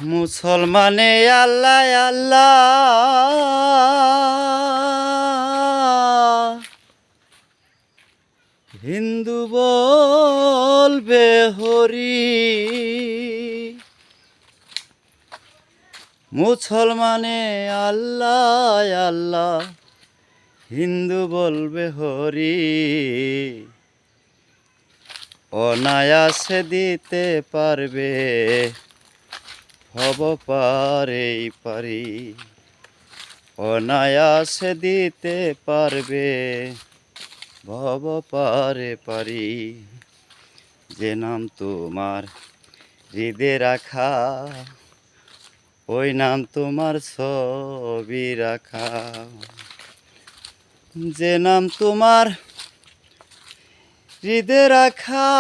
মুসলমানে আল্লাহ আল্লাহ, হিন্দু বলবে হরি। মুসলমানে আল্লাহ আল্লাহ, হিন্দু বলবে হরি। অনায়াসে দিতে পারবে ভব পারেই পারি। অনায়াসে দিতে পারবে ভব পারে পারি। যে নাম তোমার হৃদে রাখা, ওই নাম তোমার ছবি রাখা। যে নাম তোমার হৃদে রাখা,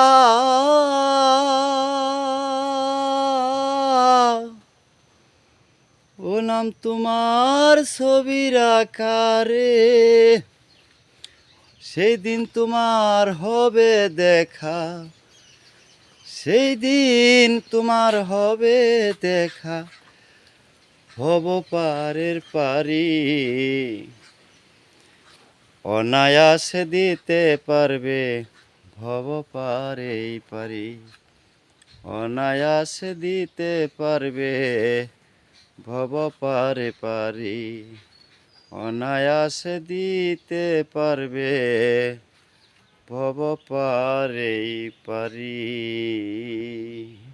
ও নাম তোমার ছবি রাখা রে। সেই দিন তোমার হবে দেখা, সেই দিন তোমার হবে দেখা ভব পারের পারি। অনায়াসে দিতে পারবে ভব পারেই পারি। অনায়াসে দিতে পারবে ভব পারে পারি। অনায়াসে দিতে পারবে ভব পারেই পারি।